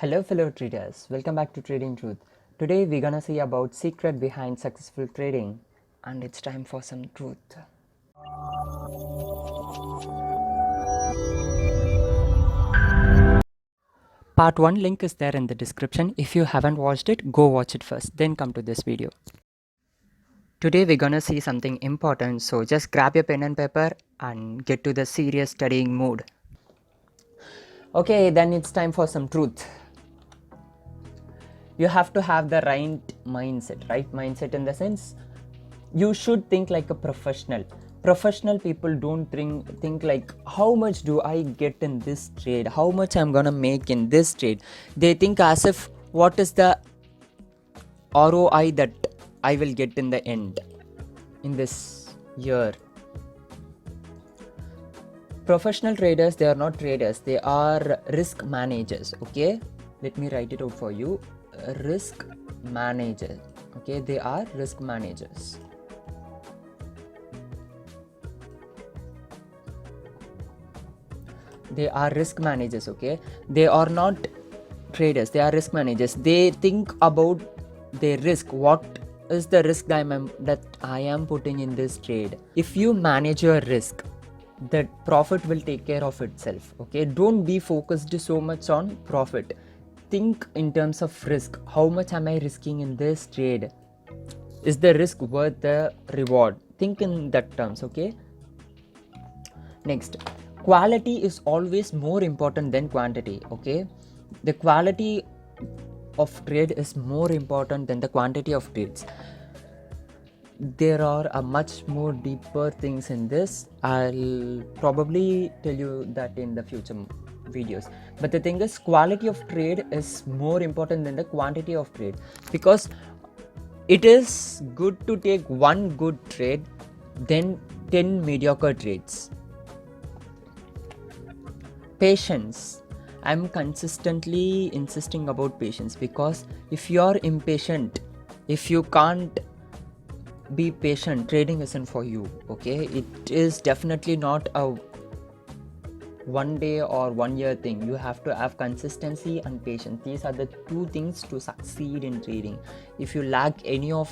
Hello fellow traders, welcome back to Trading Truth. Today we're gonna see about secret behind successful trading and it's time for some truth. Part 1 link is there in the description. If you haven't watched it, go watch it first, then come to this video. Today we're gonna see something important, so just grab your pen and paper and get to the serious studying mood. Okay, then it's time for some truth. You have to have the right mindset in the sense you should think like a professional people don't think like how much do I get in this trade, how much I'm gonna make in this trade. They think as if what is the ROI that I will get in the end in this year. Professional traders, they are not traders, they are risk managers. Okay, let me write it out for you. Risk manager. Okay, they are risk managers. They are risk managers. Okay, they are not traders, they are risk managers. They think about their risk. What is the risk that I am putting in this trade? If you manage your risk, the profit will take care of itself. Okay, don't be focused so much on profit. Think in terms of risk. How much am I risking in this trade? Is the risk worth the reward? Think in that terms. Okay, next, quality is always more important than quantity. Okay, the quality of trade is more important than the quantity of trades. There are a much more deeper things in this. I'll probably tell you that in the future videos, but the thing is, quality of trade is more important than the quantity of trade, because it is good to take one good trade than 10 mediocre trades. Patience. I'm consistently insisting about patience, because if you're impatient, if you can't be patient, trading isn't for you. Okay, it is definitely not a one day or 1 year thing. You have to have consistency and patience. These are the two things to succeed in trading. If you lack any of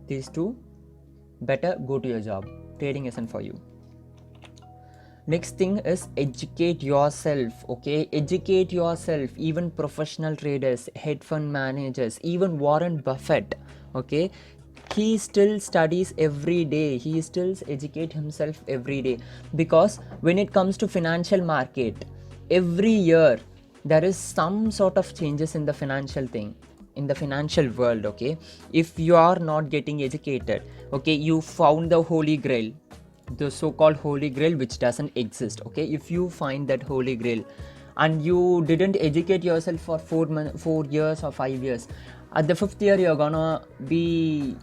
these two, better go to your job. Trading isn't for you. Next thing is educate yourself. Okay, educate yourself. Even professional traders, hedge fund managers, even Warren Buffett, okay, he still studies every day. He still educates himself every day, because when it comes to financial market, every year there is some sort of changes in the financial thing, in the financial world. Okay, if you are not getting educated, okay, you found the holy grail, the so-called holy grail which doesn't exist. Okay, if you find that holy grail and you didn't educate yourself for 4 years or 5 years, at the 5th year you're gonna be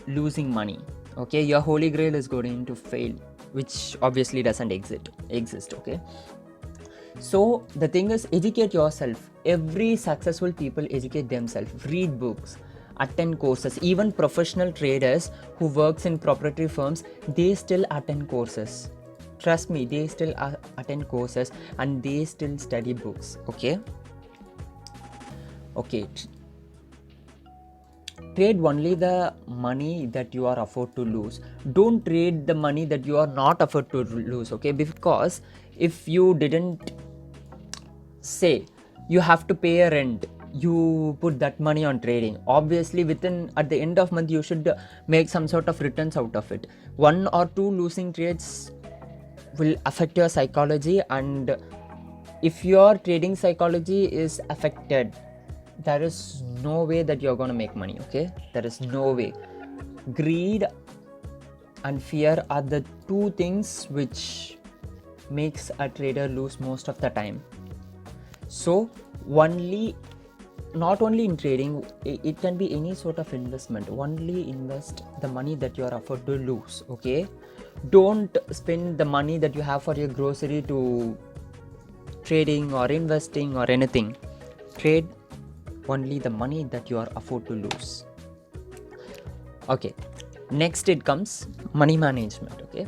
losing money. Okay, your holy grail is going to fail, which obviously doesn't exist. Okay, so the thing is, educate yourself. Every successful people educate themselves, read books, attend courses. Even professional traders who works in proprietary firms, they still attend courses. Trust me, they still attend courses and they still study books. Okay, trade only the money that you are afford to lose. Don't trade the money that you are not afford to lose. Okay, because if you didn't, say you have to pay a rent, you put that money on trading, obviously within at the end of month you should make some sort of returns out of it. 1 or 2 losing trades will affect your psychology, and if your trading psychology is affected, there is no way that you're going to make money. Okay, there is no way. Greed and fear are the two things which makes a trader lose most of the time. So not only in trading, it can be any sort of investment. Only invest the money that you are afford to lose. Okay, don't spend the money that you have for your grocery to trading or investing or anything. Trade only the money that you are afford to lose. Okay, next it comes money management. Okay,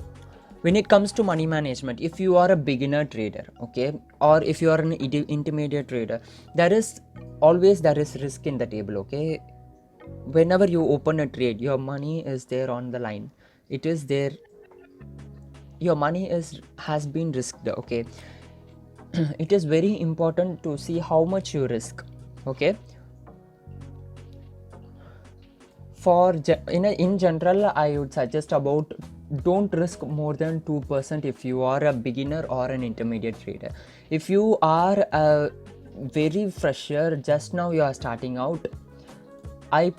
When it comes to money management, if you are a beginner trader, okay, or if you are an intermediate trader, there is risk in the table, okay. Whenever you open a trade, your money is there on the line. It is there, your money has been risked, okay. It is very important to see how much you risk, okay. In general, I would suggest about don't risk more than 2% if you are a beginner or an intermediate trader. If you are a very fresher, just now you are starting out, I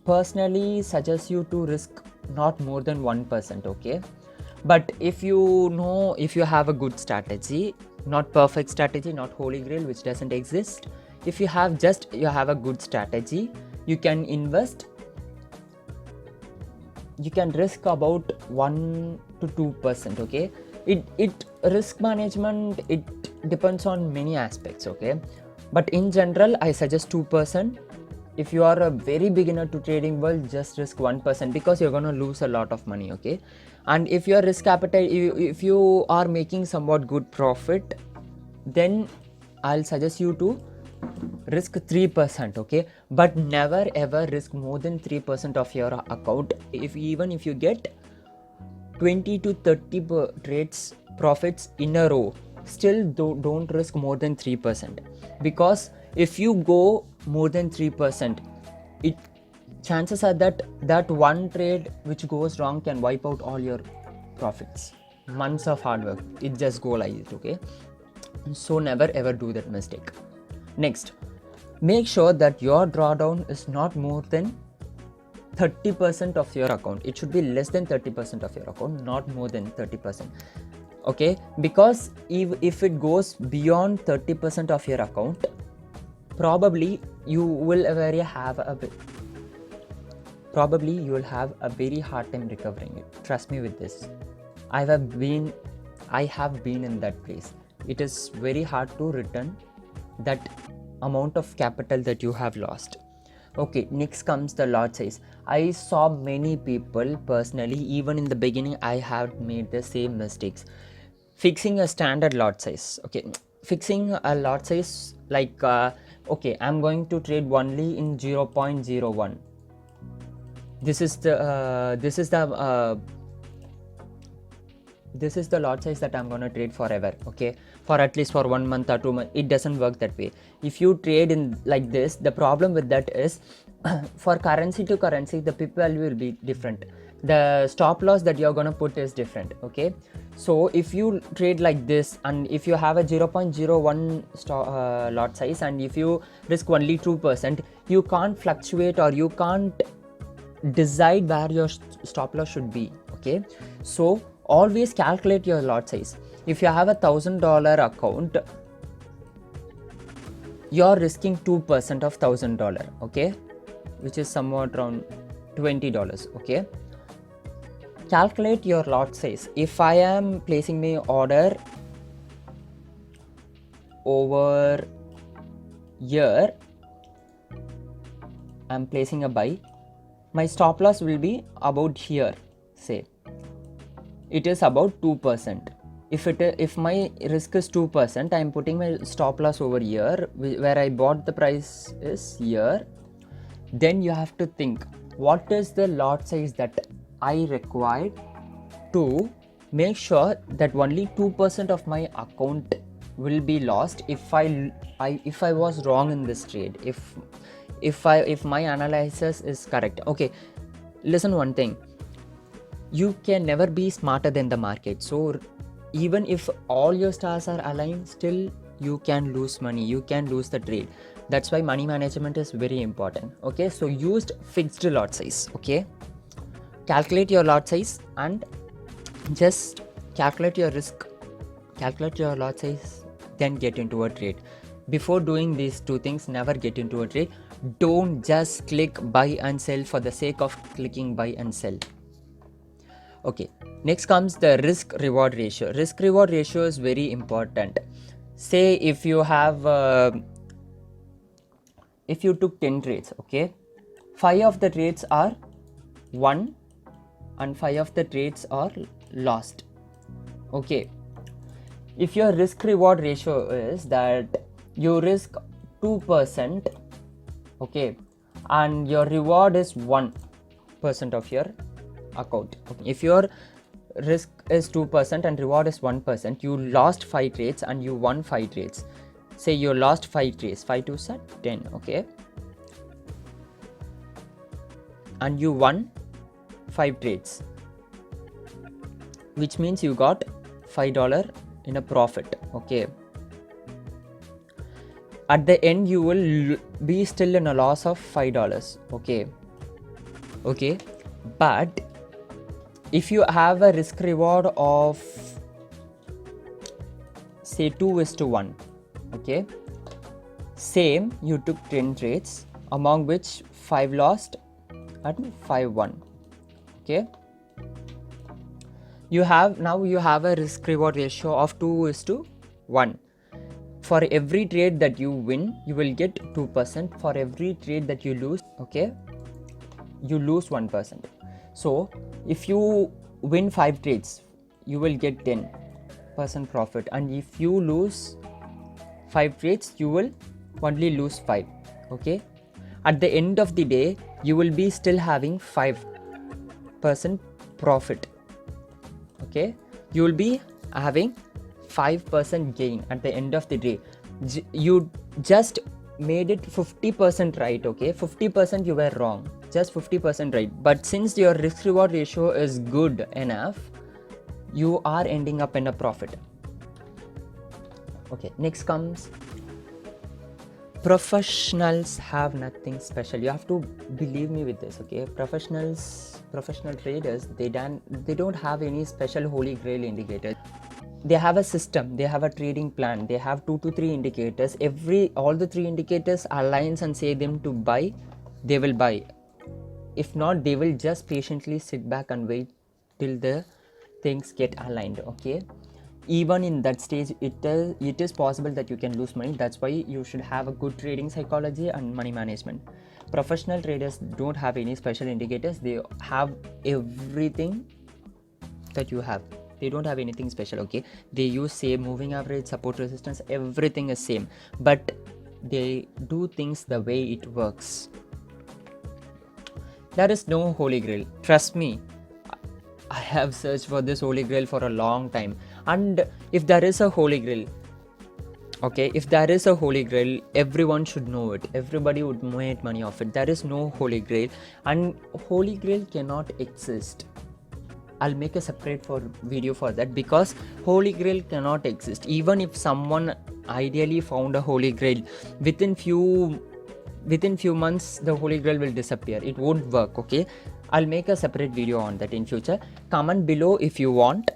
personally suggest you to risk not more than 1%, okay. But if you have a good strategy, not perfect strategy, not holy grail which doesn't exist, if you have a good strategy, you can invest, you can risk about 1 to 2%, okay. It risk management, it depends on many aspects, okay. But in general, I suggest 2%. If you are a very beginner to trading world, just risk 1%, because you're going to lose a lot of money, okay. And if your risk appetite, if you are making somewhat good profit, then I'll suggest you to risk 3%, okay. But never ever risk more than 3% of your account. Even if you get 20 to 30 trades profits in a row, still don't risk more than 3%, because if you go more than 3%, chances are that one trade which goes wrong can wipe out all your profits, months of hard work. It just go like it, okay. So never ever do that mistake. Next, make sure that your drawdown is not more than 30% of your account. It should be less than 30% of your account, not more than 30%, okay. Because if it goes beyond 30% of your account, probably you will have a very hard time recovering it. Trust me with this. I have been in that place. It is very hard to return that amount of capital that you have lost. Okay, next comes the lot size. I saw many people personally, even in the beginning, I have made the same mistakes. Fixing a standard lot size, okay. Fixing a lot size like, okay, I'm going to trade only in 0.01. This is the lot size that I'm gonna trade forever, okay, for at least for 1 month or 2 months. It doesn't work that way. If you trade in like this, the problem with that is for currency to currency, the pip value will be different. The stop loss that you're gonna put is different, okay. So if you trade like this, and if you have a 0.01 lot size, and if you risk only 2%, you can't fluctuate, or you can't decide where your stop loss should be, okay. So always calculate your lot size. If you have a $1,000 account, you're risking 2% of $1,000, okay, which is somewhat around $20, okay. Calculate your lot size. If I am placing my order over here, I'm placing a buy, my stop loss will be about here, say it is about 2%. If my risk is 2%, I am putting my stop loss over here, where I bought the price is here. Then you have to think, what is the lot size that I require to make sure that only 2% of my account will be lost if I was wrong in this trade, if my analysis is correct, okay. Listen one thing, you can never be smarter than the market. So even if all your stars are aligned, still you can lose money, you can lose the trade. That's why money management is very important, okay. So use fixed lot size, okay. Calculate your lot size and just calculate your risk, calculate your lot size, then get into a trade. Before doing these two things, never get into a trade. Don't just click buy and sell for the sake of clicking buy and sell. Okay, next comes the risk reward ratio. Risk reward ratio is very important. Say if you have if you took 10 trades, okay, 5 of the trades are won and 5 of the trades are lost, Okay, if your risk reward ratio is that you risk 2%, okay, and your reward is 1% of your account. Okay. If your risk is 2% and reward is 1%, you lost 5 trades and you won 5 trades. Say you lost 5 trades, 5 to 10, okay, and you won 5 trades, which means you got $5 in a profit. Okay, at the end you will be still in a loss of $5. Okay, but if you have a risk reward of say 2:1, okay, same, you took 10 trades, among which 5 lost and 5 won. Okay, you have a risk reward ratio of 2:1. For every trade that you win, you will get 2%. For every trade that you lose, okay, you lose 1%. So if you win 5 trades, you will get 10% profit, and if you lose 5 trades, you will only lose 5. Okay, at the end of the day, you will be still having 5% profit. Okay, you will be having 5% gain at the end of the day. You just made it 50% right. Okay, 50% you were wrong, just 50% right, but since your risk reward ratio is good enough, you are ending up in a profit. Okay, next comes professionals have nothing special. You have to believe me with this. Okay, professional traders, they don't have any special holy grail indicators. They have a system, they have a trading plan, they have 2 to 3 indicators. All the 3 indicators aligns and say them to buy, they will buy. If not, they will just patiently sit back and wait till the things get aligned. Okay, even in that stage, it is possible that you can lose money. That's why you should have a good trading psychology and money management. Professional traders don't have any special indicators. They have everything that you have. They don't have anything special. Okay, they use same moving average, support, resistance, everything is same, but they do things the way it works. There is no holy grail, trust me. I have searched for this holy grail for a long time, and if there is a holy grail, okay, if there is a holy grail, everyone should know it, everybody would make money off it. There is no holy grail, and holy grail cannot exist. I'll make a separate video for that, because holy grail cannot exist. Even if someone ideally found a holy grail, within few months the holy grail will disappear. It won't work. Okay, I'll make a separate video on that in future. Comment below if you want.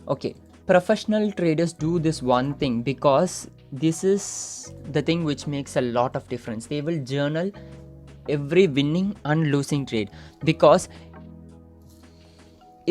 Okay, professional traders do this one thing, because this is the thing which makes a lot of difference. They will journal every winning and losing trade, because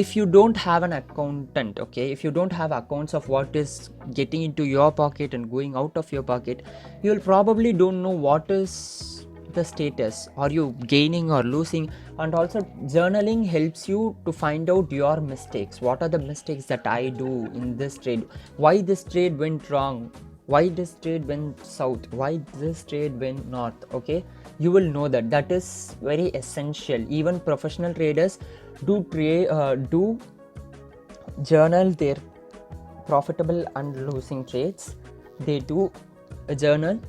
if you don't have an accountant, okay, if you don't have accounts of what is getting into your pocket and going out of your pocket, you'll probably don't know what is the status, are you gaining or losing. And also journaling helps you to find out your mistakes. What are the mistakes that I do in this trade? Why this trade went wrong? Why this trade went south? Why this trade went north? Okay, you will know that. That is very essential. Even professional traders do journal their profitable and losing trades. They do journal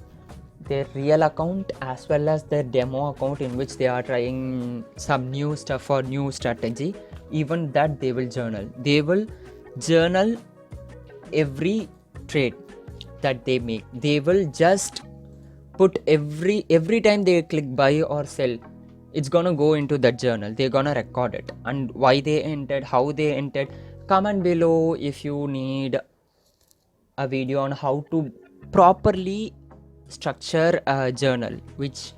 their real account as well as their demo account, in which they are trying some new stuff or new strategy. Even that they will journal. They will journal every trade that they make. They will just put every time they click buy or sell, it's gonna go into that journal. They're gonna record it, and why they entered, how they entered. Comment below if you need a video on how to properly structure a journal, which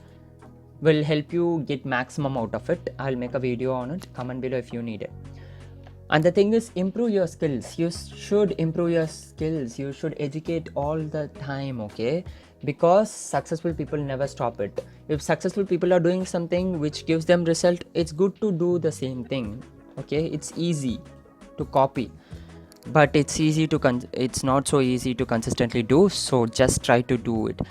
will help you get maximum out of it. I'll make a video on it. Comment below if you need it. And the thing is, improve your skills. You should improve your skills. You should educate all the time. Okay, because successful people never stop it. If successful people are doing something which gives them result, it's good to do the same thing. Okay, it's easy to copy. but it's not so easy to consistently do, so just try to do it.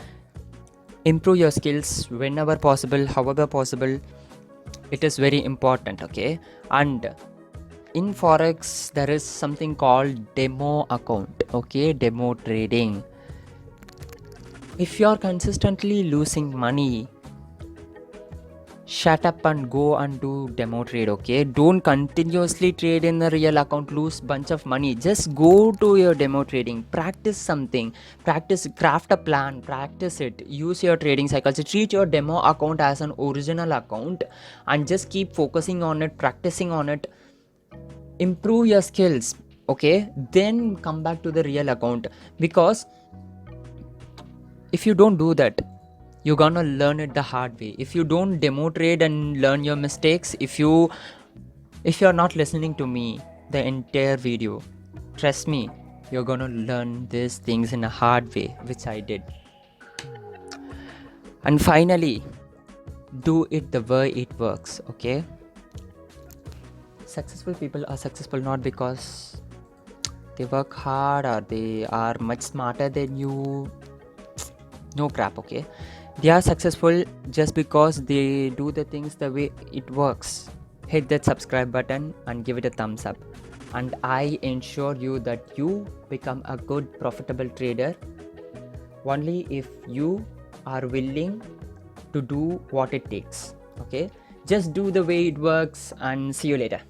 Improve your skills whenever possible, however possible. It is very important, okay? And in forex there is something called demo account, okay? Demo trading. If you're consistently losing money, shut up and go and do demo trade, okay? Don't continuously trade in the real account, lose bunch of money. Just go to your demo trading, practice something, craft a plan, practice it, use your trading psychology, treat your demo account as an original account, and just keep focusing on it, practicing on it, improve your skills, okay? Then come back to the real account, because if you don't do that, you're gonna learn it the hard way. If you don't demo trade and learn your mistakes, if you're not listening to me the entire video, trust me, you're gonna learn these things in a hard way, which I did. And finally, do it the way it works, okay? Successful people are successful not because they work hard or they are much smarter than you. No crap, okay? They are successful just because they do the things the way it works. Hit that subscribe button and give it a thumbs up. And I ensure you that you become a good profitable trader only if you are willing to do what it takes, okay? Just do the way it works, and see you later.